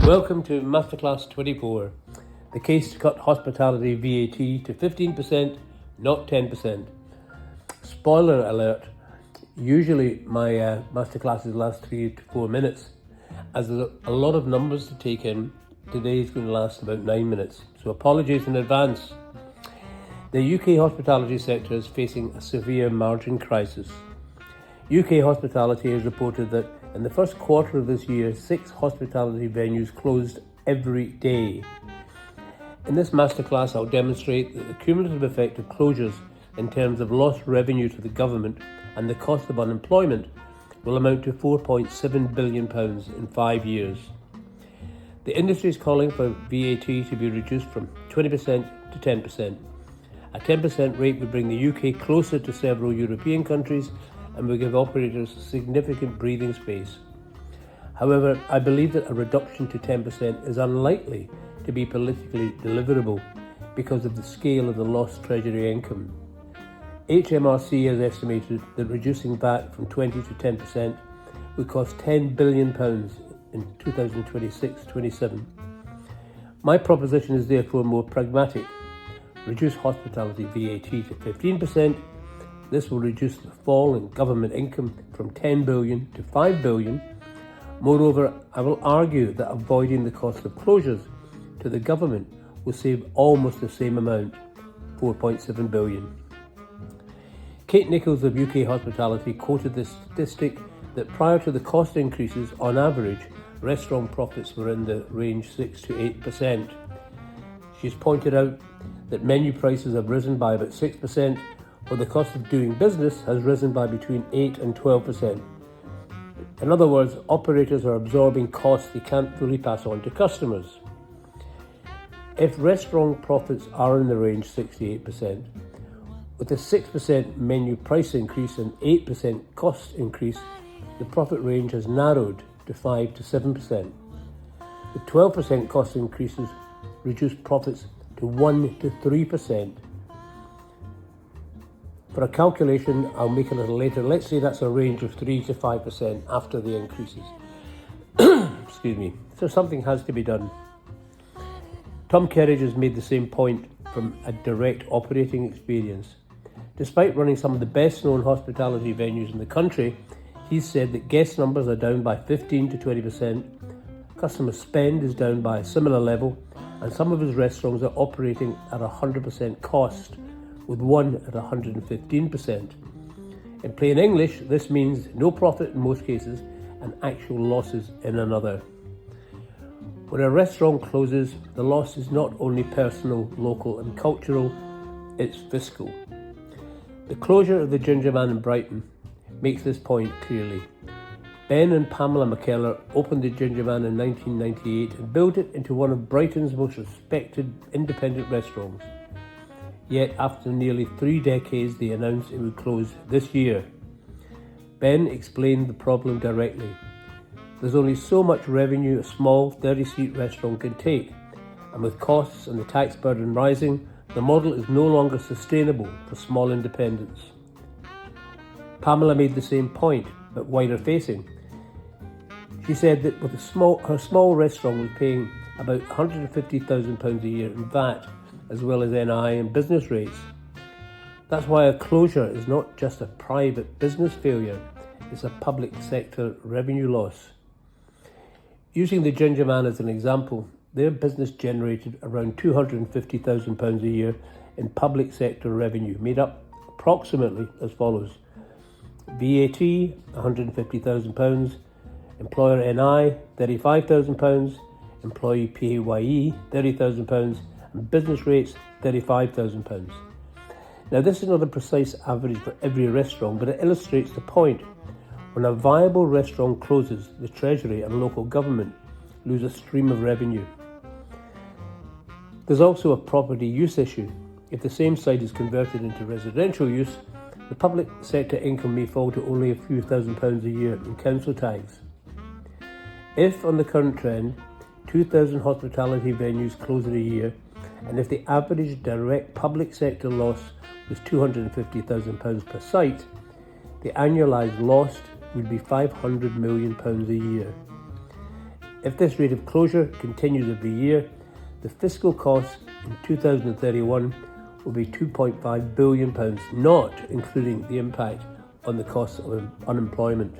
Welcome to Masterclass 24, the case to cut hospitality VAT to 15%, not 10%. Spoiler alert, usually my masterclasses last 3 to 4 minutes. As there's a lot of numbers to take in, today is going to last about 9 minutes, so apologies in advance. The UK hospitality sector is facing a severe margin crisis. UK Hospitality has reported that in the first quarter of this year, 6 hospitality venues closed every day. In this masterclass, I'll demonstrate that the cumulative effect of closures in terms of lost revenue to the government and the cost of unemployment will amount to £4.7 billion in 5 years. The industry is calling for VAT to be reduced from 20% to 10%. A 10% rate would bring the UK closer to several European countries and will give operators significant breathing space. However, I believe that a reduction to 10% is unlikely to be politically deliverable because of the scale of the lost Treasury income. HMRC has estimated that reducing VAT from 20 to 10% would cost £10 billion in 2026-27. My proposition is therefore more pragmatic. Reduce hospitality VAT to 15%. This will reduce the fall in government income from 10 billion to 5 billion. Moreover, I will argue that avoiding the cost of closures to the government will save almost the same amount, 4.7 billion. Kate Nichols of UK Hospitality quoted the statistic that prior to the cost increases, on average, restaurant profits were in the range 6 to 8%. She's pointed out that menu prices have risen by about 6%, while the cost of doing business has risen by between 8 and 12%. In other words, operators are absorbing costs they can't fully pass on to customers. If restaurant profits are in the range 6 to 8%, with a 6% menu price increase and 8% cost increase, the profit range has narrowed to 5 to 7%. The 12% cost increases reduce profits to 1 to 3%. For a calculation, I'll make a little later. Let's say that's a range of 3 to 5% after the increases. Excuse me. So something has to be done. Tom Kerridge has made the same point from a direct operating experience. Despite running some of the best known hospitality venues in the country, he's said that guest numbers are down by 15 to 20%, customer spend is down by a similar level, and some of his restaurants are operating at 100% cost, with one at 115%. In plain English, this means no profit in most cases and actual losses in another. When a restaurant closes, the loss is not only personal, local and cultural, it's fiscal. The closure of the Ginger Man in Brighton makes this point clearly. Ben and Pamela McKellar opened the Ginger Man in 1998 and built it into one of Brighton's most respected independent restaurants. Yet after nearly 3 decades, they announced it would close this year. Ben explained the problem directly. There's only so much revenue a small 30-seat restaurant can take, and with costs and the tax burden rising, the model is no longer sustainable for small independents. Pamela made the same point, but wider facing. She said that with her small restaurant was paying about £150,000 a year in VAT, as well as NI and business rates. That's why a closure is not just a private business failure, it's a public sector revenue loss. Using the Ginger Man as an example, their business generated around £250,000 a year in public sector revenue, made up approximately as follows: VAT, £150,000, employer NI, £35,000, employee PAYE, £30,000, and business rates, £35,000. Now, this is not a precise average for every restaurant, but it illustrates the point. When a viable restaurant closes, the Treasury and local government lose a stream of revenue. There's also a property use issue. If the same site is converted into residential use, the public sector income may fall to only a few £1,000s a year in council tax. If, on the current trend, 2,000 hospitality venues close in a year, and if the average direct public sector loss was £250,000 per site, the annualised loss would be £500 million a year. If this rate of closure continues every year, the fiscal cost in 2031 will be £2.5 billion, not including the impact on the cost of unemployment.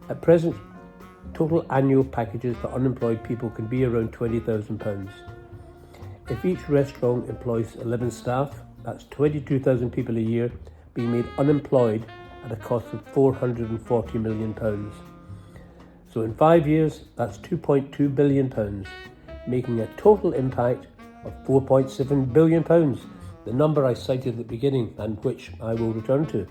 At present, total annual packages for unemployed people can be around £20,000. If each restaurant employs 11 staff, that's 22,000 people a year being made unemployed at a cost of £440 million. So in 5 years, that's £2.2 billion, making a total impact of £4.7 billion, the number I cited at the beginning and which I will return to.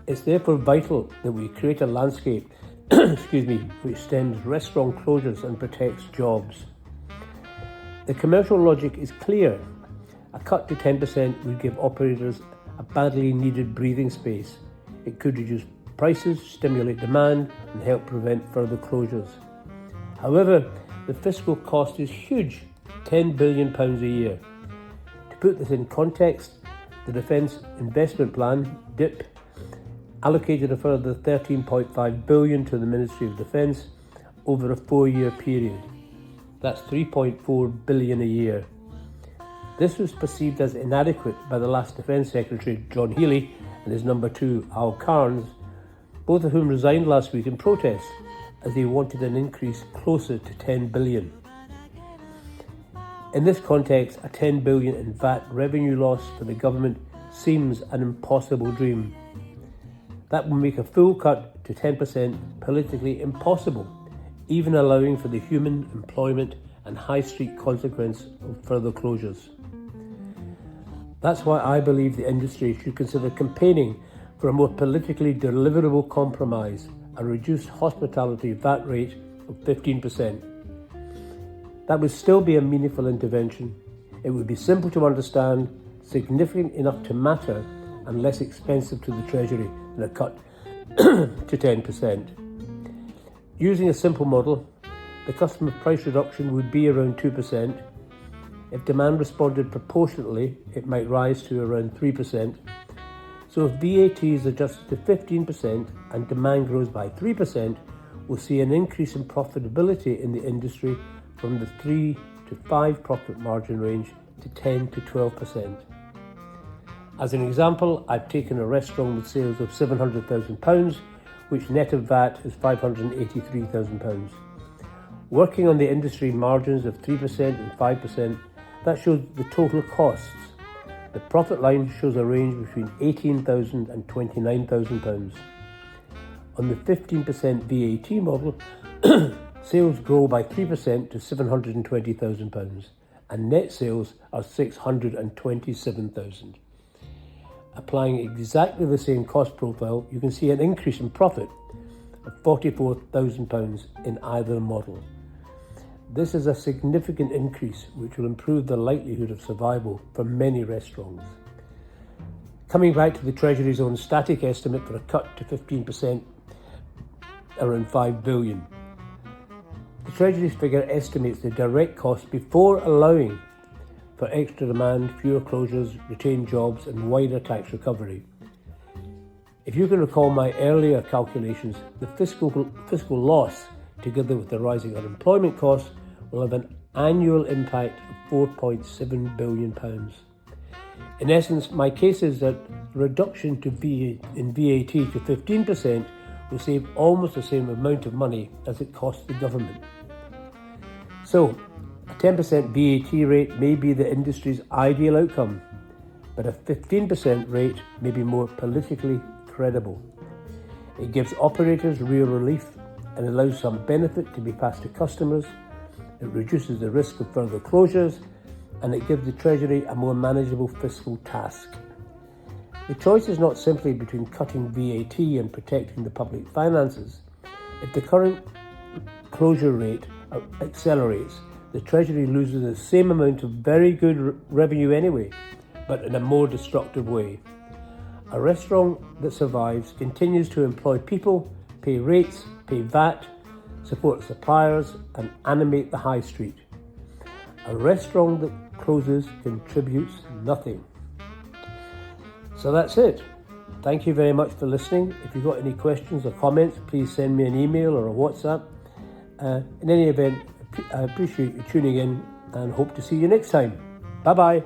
It's therefore vital that we create a landscape which stems restaurant closures and protects jobs. The commercial logic is clear. A cut to 10% would give operators a badly needed breathing space. It could reduce prices, stimulate demand, and help prevent further closures. However, the fiscal cost is huge, £10 billion a year. To put this in context, the Defence Investment Plan, DIP, allocated a further £13.5 billion to the Ministry of Defence over a 4-year period. That's £3.4 billion a year. This was perceived as inadequate by the last Defence Secretary, John Healey, and his number 2, Al Carnes, both of whom resigned last week in protest as they wanted an increase closer to £10 billion. In this context, a £10 billion in VAT revenue loss for the government seems an impossible dream. That will make a full cut to 10% politically impossible, even allowing for the human, employment and high street consequence of further closures. That's why I believe the industry should consider campaigning for a more politically deliverable compromise, a reduced hospitality VAT rate of 15%. That would still be a meaningful intervention. It would be simple to understand, significant enough to matter, and less expensive to the Treasury than a cut to 10%. Using a simple model, the customer price reduction would be around 2%. If demand responded proportionately, it might rise to around 3%. So if VAT is adjusted to 15% and demand grows by 3%, we'll see an increase in profitability in the industry from the 3 to 5 profit margin range to 10 to 12%. As an example, I've taken a restaurant with sales of £700,000, which net of VAT is £583,000. Working on the industry margins of 3% and 5%, that shows the total costs. The profit line shows a range between £18,000 and £29,000. On the 15% VAT model, sales grow by 3% to £720,000 and net sales are £627,000. Applying exactly the same cost profile, you can see an increase in profit of £44,000 in either model. This is a significant increase which will improve the likelihood of survival for many restaurants. Coming back to the Treasury's own static estimate for a cut to 15%, around £5 billion. The Treasury's figure estimates the direct cost before allowing for extra demand, fewer closures, retained jobs and wider tax recovery. If you can recall my earlier calculations, the fiscal loss, together with the rising unemployment costs, will have an annual impact of £4.7 billion. In essence, my case is that the reduction in VAT to 15% will save almost the same amount of money as it costs the government. So, a 10% VAT rate may be the industry's ideal outcome, but a 15% rate may be more politically credible. It gives operators real relief and allows some benefit to be passed to customers. It reduces the risk of further closures, and it gives the Treasury a more manageable fiscal task. The choice is not simply between cutting VAT and protecting the public finances. If the current closure rate accelerates, the Treasury loses the same amount of very good revenue anyway, but in a more destructive way. A restaurant that survives continues to employ people, pay rates, pay VAT, support suppliers and animate the high street. A restaurant that closes contributes nothing. So that's it. Thank you very much for listening. If you've got any questions or comments, please send me an email or a WhatsApp. In any event, I appreciate you tuning in and hope to see you next time. Bye-bye.